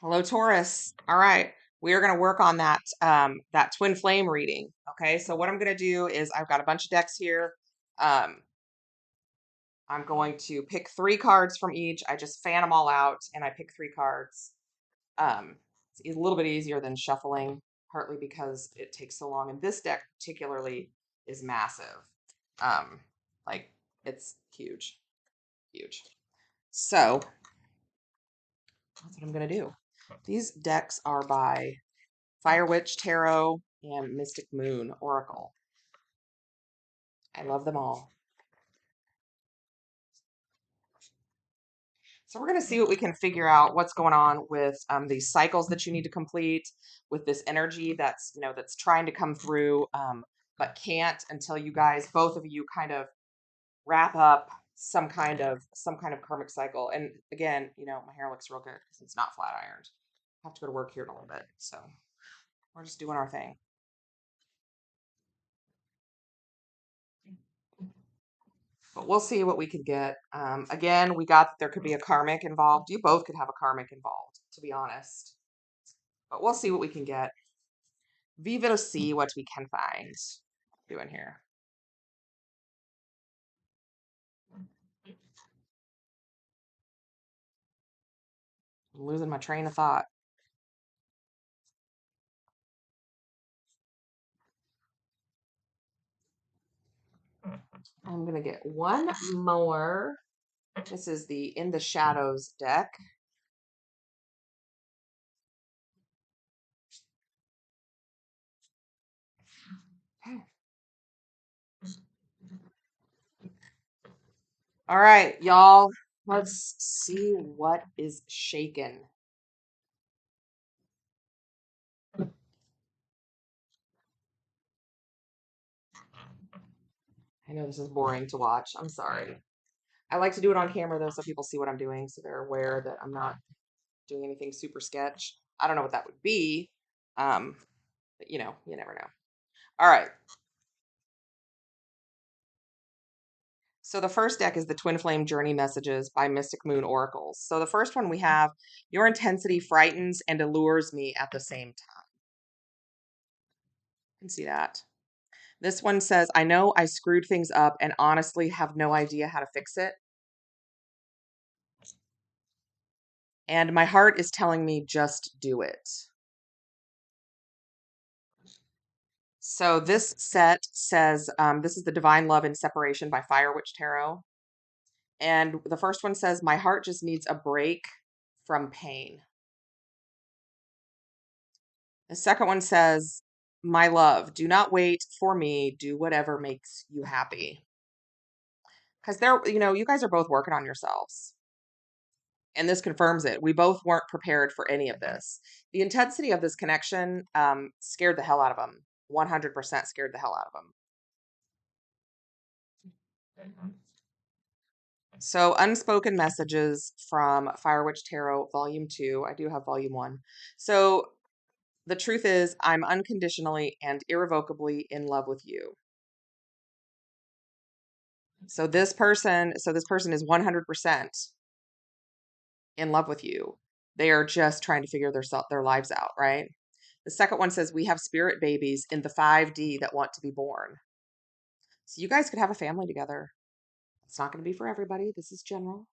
Hello, Taurus. All right, we are going to work on that twin flame reading. Okay, so what I'm going to do is I've got a bunch of decks here. Um, I'm going to pick 3 cards from each. I just fan them all out and I pick 3 cards. It's a little bit easier than shuffling, partly because it takes so long. And this deck particularly is massive. Um, like it's huge, huge. So that's what I'm going to do. These decks are by Fire Witch Tarot and Mystic Moon Oracle. I love them all. So we're going to see what we can figure out what's going on with these cycles that you need to complete, with this energy that's that's trying to come through, but can't until you guys, both of you, kind of wrap up some kind of karmic cycle. And again, my hair looks real good because it's not flat ironed. I have to go to work here in a little bit, so we're just doing our thing. But we'll see what we could get. Again, we got that there could be a karmic involved. You both could have a karmic involved, to be honest. But we'll see what we can get. We will see what we can find. Doing here. I'm losing my train of thought. I'm going to get one more. This is the In the Shadows deck. All right, y'all. Let's see what is shaken. I know this is boring to watch. I'm sorry. I like to do it on camera, though, so people see what I'm doing, so they're aware that I'm not doing anything super sketch. I don't know what that would be. But you never know. All right. So the first deck is the Twin Flame Journey Messages by Mystic Moon Oracles. So the first one we have, your intensity frightens and allures me at the same time. You can see that. This one says, I know I screwed things up and honestly have no idea how to fix it. And my heart is telling me just do it. So this set says, this is the Divine Love and Separation by Fire Witch Tarot. And the first one says, my heart just needs a break from pain. The second one says, my love, do not wait for me. Do whatever makes you happy. Because you guys are both working on yourselves. And this confirms it. We both weren't prepared for any of this. The intensity of this connection scared the hell out of them. 100% scared the hell out of them. So, Unspoken Messages from Fire Witch Tarot, Volume 2. I do have Volume 1. So, the truth is, I'm unconditionally and irrevocably in love with you. So this person is 100% in love with you. They are just trying to figure their lives out, right? The second one says, we have spirit babies in the 5D that want to be born. So you guys could have a family together. It's not going to be for everybody. This is general.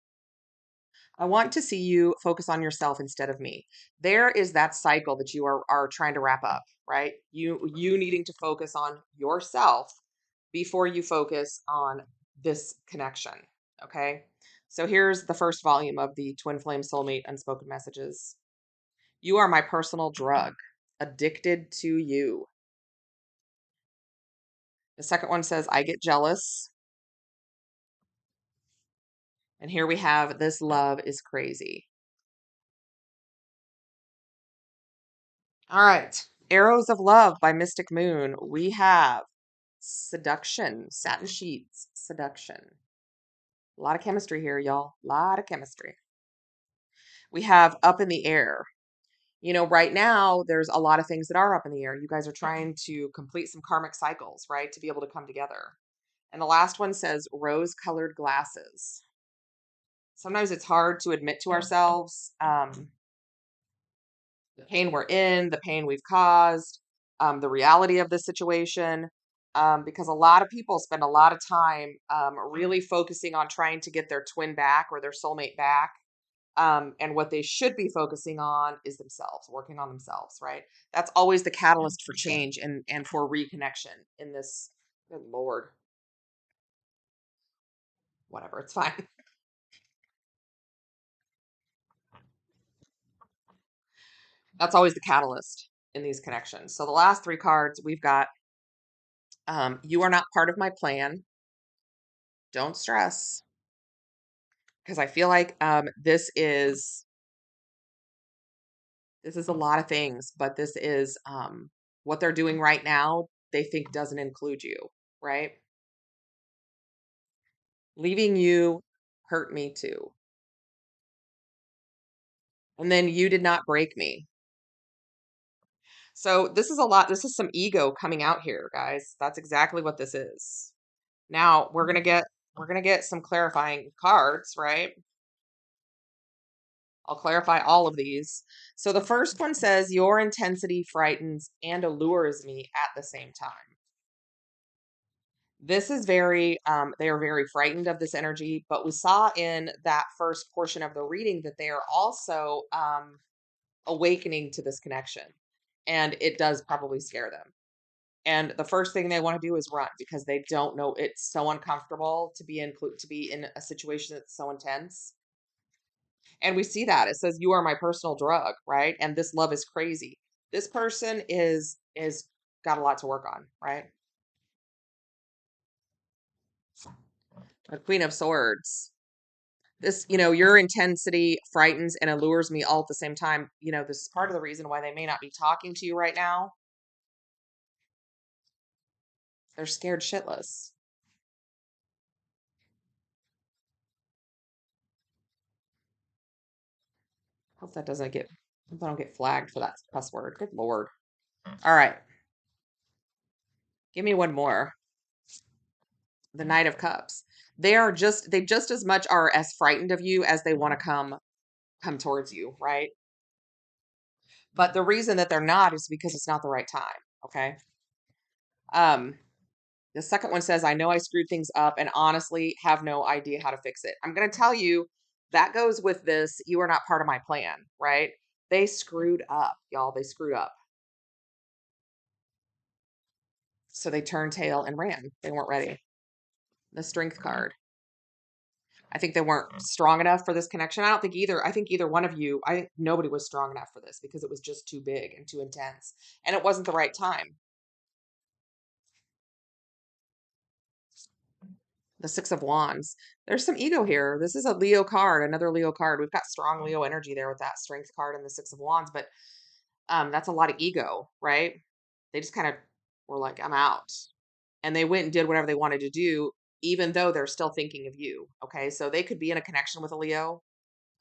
I want to see you focus on yourself instead of me. There is that cycle that you are trying to wrap up, right? You needing to focus on yourself before you focus on this connection, okay? So here's the first volume of the Twin Flame Soulmate Unspoken Messages. You are my personal drug, addicted to you. The second one says, I get jealous. And here we have, this love is crazy. All right. Arrows of Love by Mystic Moon. We have Seduction, Satin Sheets, Seduction. A lot of chemistry here, y'all. A lot of chemistry. We have Up in the Air. Right now, there's a lot of things that are up in the air. You guys are trying to complete some karmic cycles, right, to be able to come together. And the last one says Rose-Colored Glasses. Sometimes it's hard to admit to ourselves the pain we're in, the pain we've caused, the reality of the situation. Because a lot of people spend a lot of time really focusing on trying to get their twin back or their soulmate back. And what they should be focusing on is themselves, working on themselves, right? That's always the catalyst for change and for reconnection in this. Good Lord. Whatever, it's fine. That's always the catalyst in these connections. So the last three cards we've got, you are not part of my plan. Don't stress. Because I feel like this is a lot of things, but this is what they're doing right now, they think doesn't include you, right? Leaving you hurt me too. And then you did not break me. So this is a lot. This is some ego coming out here, guys. That's exactly what this is. Now we're gonna get some clarifying cards, right? I'll clarify all of these. So the first one says your intensity frightens and allures me at the same time. This is very, they are very frightened of this energy, but we saw in that first portion of the reading that they are also awakening to this connection. And it does probably scare them. And the first thing they want to do is run because they don't know, it's so uncomfortable to be in a situation that's so intense. And we see that it says you are my personal drug, right? And this love is crazy. This person is got a lot to work on, right? The Queen of Swords. This, your intensity frightens and allures me all at the same time. This is part of the reason why they may not be talking to you right now. They're scared shitless. Hope that doesn't get, hope I don't get flagged for that cuss word. Good Lord. All right. Give me one more. The Knight of Cups. They just as much are as frightened of you as they want to come towards you, right? But the reason that they're not is because it's not the right time. Okay. Um, the second one says, I know I screwed things up and honestly have no idea how to fix it. I'm going to tell you that goes with this. You are not part of my plan, right? They screwed up, y'all. They screwed up. So they turned tail and ran. They weren't ready. The Strength card. I think they weren't strong enough for this connection. I think either one of you, I think nobody was strong enough for this because it was just too big and too intense. And it wasn't the right time. The Six of Wands. There's some ego here. This is a Leo card, another Leo card. We've got strong Leo energy there with that Strength card and the Six of Wands, but that's a lot of ego, right? They just kind of were like, I'm out. And they went and did whatever they wanted to do, even though they're still thinking of you. Okay. So they could be in a connection with a Leo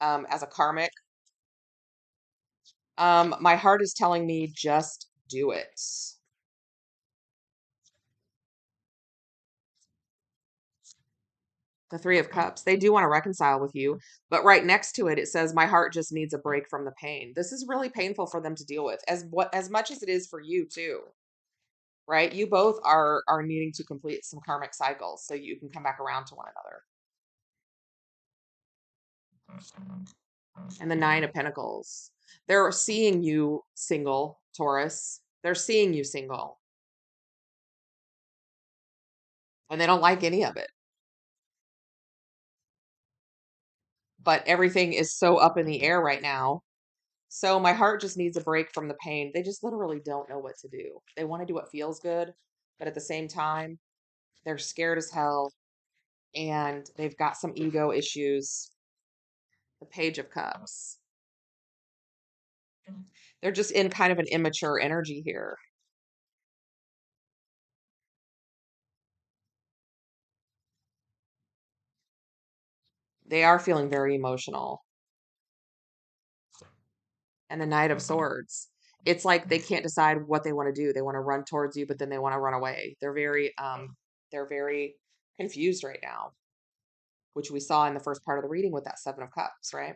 as a karmic. My heart is telling me just do it. The Three of Cups. They do want to reconcile with you, but right next to it, it says, my heart just needs a break from the pain. This is really painful for them to deal with, as much as it is for you too. Right? You both are needing to complete some karmic cycles so you can come back around to one another. And the Nine of Pentacles. They're seeing you single, Taurus. They're seeing you single. And they don't like any of it. But everything is so up in the air right now. So my heart just needs a break from the pain. They just literally don't know what to do. They want to do what feels good, but at the same time, they're scared as hell and they've got some ego issues. The Page of Cups. They're just in kind of an immature energy here. They are feeling very emotional. And the Knight of Swords. It's like they can't decide what they want to do. They want to run towards you, but then they want to run away. They're very confused right now, which we saw in the first part of the reading with that Seven of Cups, right?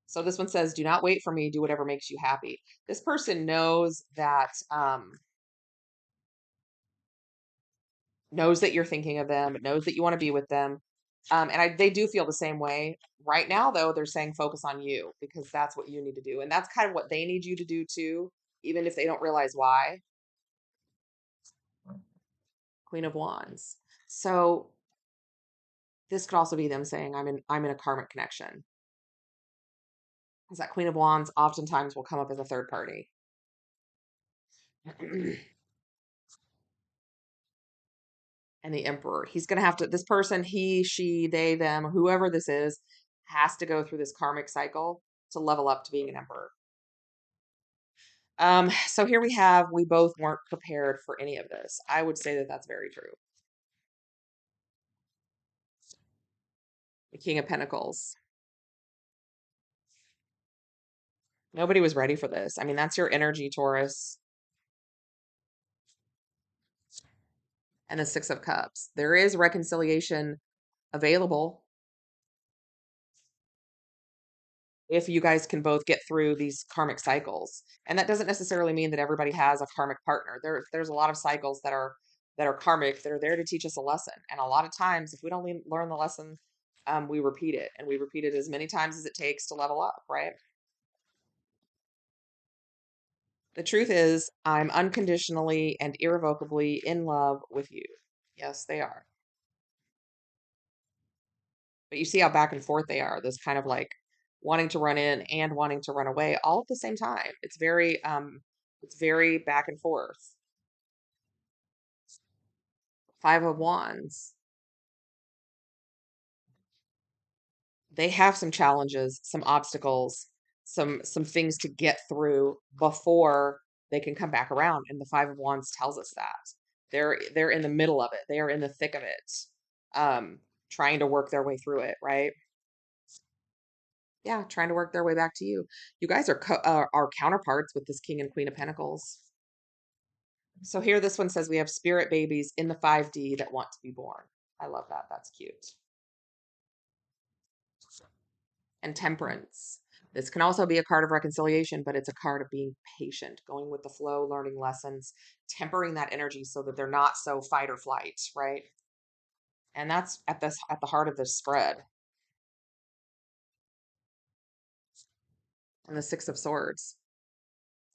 So this one says, do not wait for me. Do whatever makes you happy. This person knows that you're thinking of them, knows that you want to be with them. They do feel the same way. Right now, though, they're saying focus on you because that's what you need to do. And that's kind of what they need you to do too, even if they don't realize why. Queen of Wands. So this could also be them saying, I'm in a karmic connection. Because that Queen of Wands oftentimes will come up as a third party. And the Emperor. He's going to have to, this person, he, she, they, them, whoever this is, has to go through this karmic cycle to level up to being an Emperor. So here we both weren't prepared for any of this. I would say that that's very true. The King of Pentacles. Nobody was ready for this. I mean, that's your energy, Taurus. And the Six of Cups. There is reconciliation available if you guys can both get through these karmic cycles. And that doesn't necessarily mean that everybody has a karmic partner. There's a lot of cycles that are karmic that are there to teach us a lesson. And a lot of times, if we don't learn the lesson, we repeat it, and we repeat it as many times as it takes to level up, right? The truth is, I'm unconditionally and irrevocably in love with you. Yes, they are. But you see how back and forth they are. This kind of like wanting to run in and wanting to run away all at the same time. It's very back and forth. Five of Wands. They have some challenges, some obstacles, some things to get through before they can come back around. And the Five of Wands tells us that. They're in the middle of it. They are in the thick of it. Trying to work their way through it, right? Yeah, trying to work their way back to you. You guys are counterparts with this King and Queen of Pentacles. So here, this one says we have spirit babies in the 5D that want to be born. I love that. That's cute. And Temperance. This can also be a card of reconciliation, but it's a card of being patient, going with the flow, learning lessons, tempering that energy so that they're not so fight or flight, right? And that's at the heart of this spread. And the Six of Swords.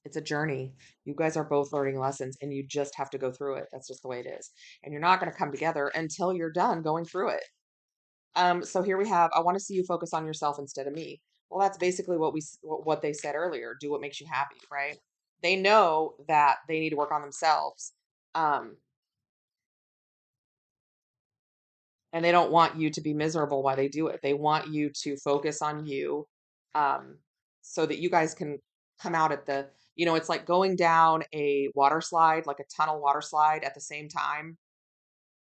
It's a journey. You guys are both learning lessons and you just have to go through it. That's just the way it is. And you're not going to come together until you're done going through it. So here we have, I want to see you focus on yourself instead of me. Well, that's basically what they said earlier. Do what makes you happy, right? They know that they need to work on themselves. Um, and they don't want you to be miserable while they do it. They want you to focus on you, um, so that you guys can come out at it's like going down a water slide, like a tunnel water slide at the same time.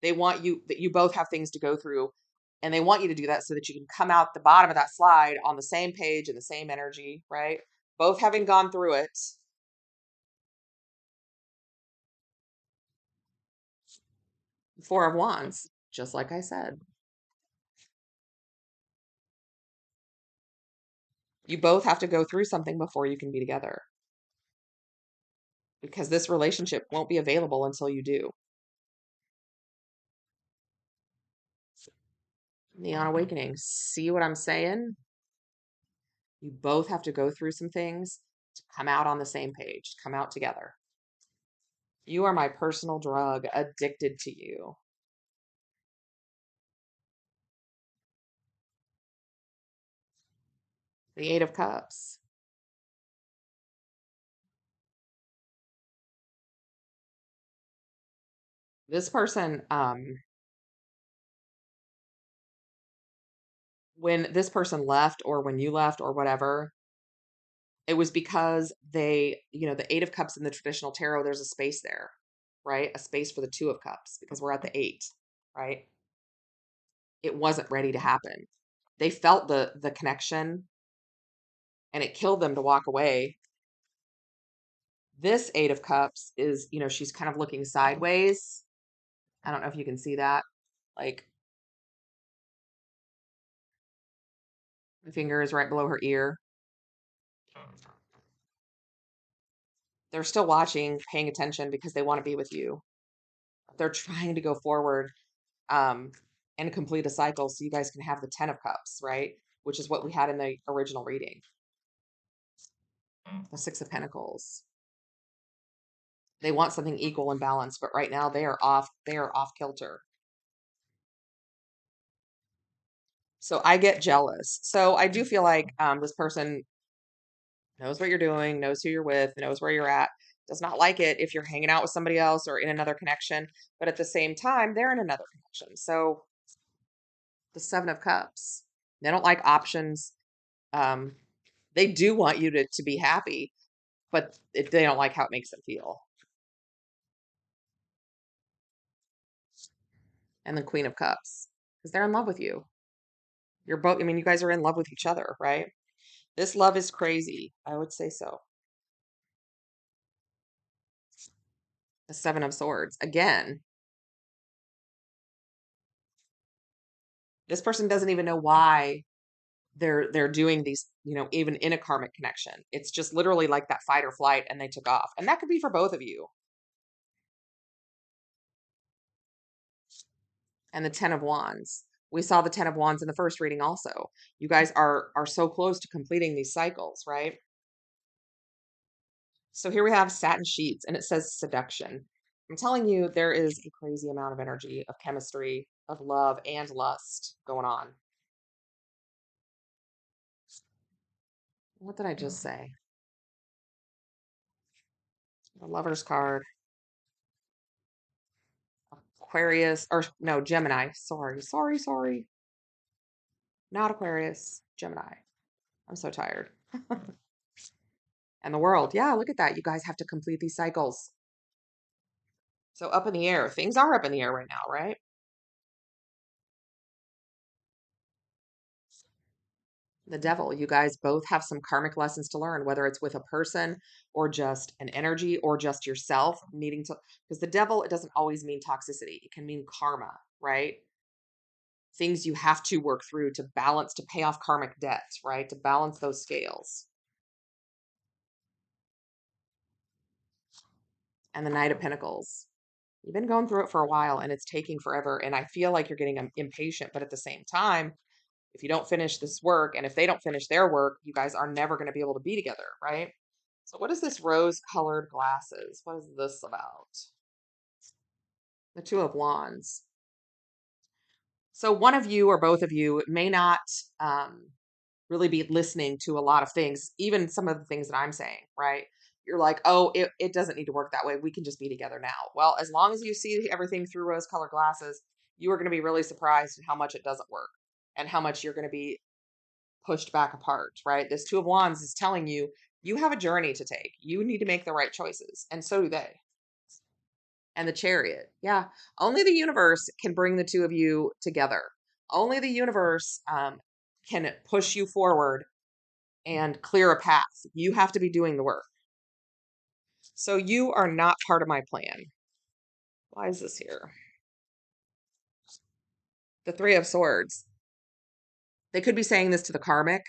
They want that you both have things to go through, and they want you to do that so that you can come out the bottom of that slide on the same page and the same energy, right? Both having gone through it. Four of Wands, just like I said. You both have to go through something before you can be together, because this relationship won't be available until you do. Neon Awakening. See what I'm saying? You both have to go through some things to come out on the same page, to come out together. You are my personal drug, addicted to you. The Eight of Cups. This person, when this person left or when you left or whatever, it was because the Eight of Cups in the traditional tarot, there's a space there, right? A space for the Two of Cups because we're at the Eight, right? It wasn't ready to happen. They felt the connection and it killed them to walk away. This Eight of Cups is, she's kind of looking sideways. I don't know if you can see that. Like, my finger is right below her ear. They're still watching, paying attention because they want to be with you. They're trying to go forward um, and complete a cycle so you guys can have the 10 of Cups, right? Which is what we had in the original reading. The 6 of Pentacles. They want something equal and balanced, but right now they are off kilter. So I get jealous. So I do feel like this person knows what you're doing, knows who you're with, knows where you're at, does not like it if you're hanging out with somebody else or in another connection, but at the same time, they're in another connection. So the 7 of Cups, they don't like options. Um, they do want you to be happy, but they don't like how it makes them feel. And the Queen of Cups, because they're in love with you. You're both, I mean, you guys are in love with each other, right? This love is crazy. I would say so. The 7 of Swords. Again, this person doesn't even know why they're doing these, even in a karmic connection. It's just literally like that fight or flight and they took off. And that could be for both of you. And the 10 of Wands. We saw the 10 of Wands in the first reading also. You guys are so close to completing these cycles, right? So here we have satin sheets and it says seduction. I'm telling you, there is a crazy amount of energy, of chemistry, of love and lust going on. What did I just say? The Lover's card. Aquarius, or no, Gemini. Sorry. Not Aquarius, Gemini. I'm so tired. And the World. Yeah, look at that. You guys have to complete these cycles. So up in the air. Things are up in the air right now, right? The Devil. You guys both have some karmic lessons to learn, whether it's with a person or just an energy or just yourself needing to, because the Devil, it doesn't always mean toxicity. It can mean karma, right? Things you have to work through to balance, to pay off karmic debts, right? To balance those scales. And the Knight of Pentacles. You've been going through it for a while and it's taking forever. And I feel like you're getting impatient, but at the same time, if you don't finish this work and if they don't finish their work, you guys are never going to be able to be together, right? So what is this rose colored glasses? What is this about? The Two of Wands. So one of you or both of you may not really be listening to a lot of things, even some of the things that I'm saying, right? You're like, oh, it doesn't need to work that way. We can just be together now. Well, as long as you see everything through rose colored glasses, you are going to be really surprised at how much it doesn't work and how much you're going to be pushed back apart, right? This Two of Wands is telling you, you have a journey to take. You need to make the right choices. And so do they. And the Chariot. Yeah. Only the universe can bring the two of you together. Only the universe can push you forward and clear a path. You have to be doing the work. So you are not part of my plan. Why is this here? The Three of Swords. They could be saying this to the karmic.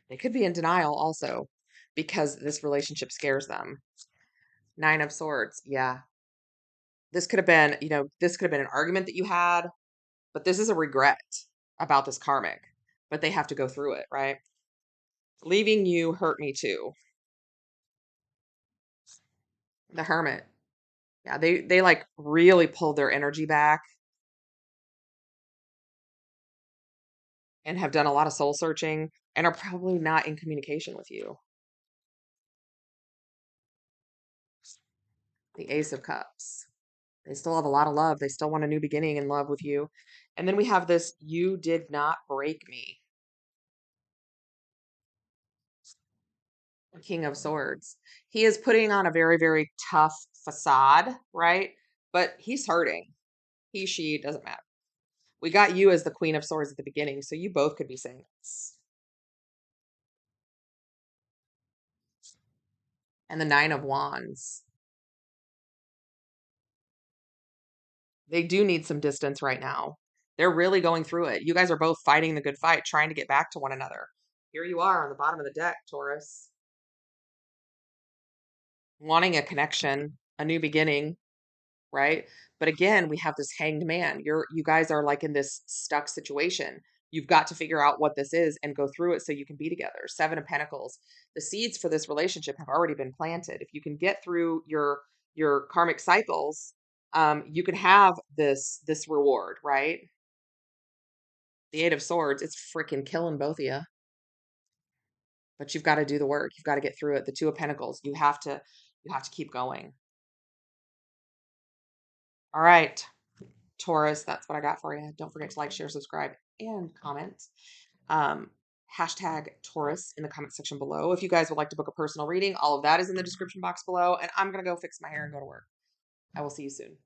They could be in denial also because this relationship scares them. Nine of Swords. Yeah. This could have been, this could have been an argument that you had, but this is a regret about this karmic, but they have to go through it, right? Leaving you hurt me too. The Hermit. Yeah, they like really pulled their energy back and have done a lot of soul searching and are probably not in communication with you. The Ace of Cups. They still have a lot of love. They still want a new beginning in love with you. And then we have this, you did not break me. King of Swords. He is putting on a very, very tough facade, right? But he's hurting. He, she, doesn't matter. We got you as the Queen of Swords at the beginning, so you both could be saying this. And the Nine of Wands. They do need some distance right now. They're really going through it. You guys are both fighting the good fight, trying to get back to one another. Here you are on the bottom of the deck, Taurus. Wanting a connection, a new beginning, right? But again, we have this hanged man. You guys are like in this stuck situation. You've got to figure out what this is and go through it so you can be together. Seven of Pentacles. The seeds for this relationship have already been planted. If you can get through your karmic cycles, you can have this reward, right? The Eight of Swords, it's freaking killing both of you. But you've got to do the work. You've got to get through it. The Two of Pentacles, you have to keep going. All right, Taurus, that's what I got for you. Don't forget to like, share, subscribe, and comment. Um, hashtag Taurus in the comment section below. If you guys would like to book a personal reading, all of that is in the description box below. And I'm going to go fix my hair and go to work. I will see you soon.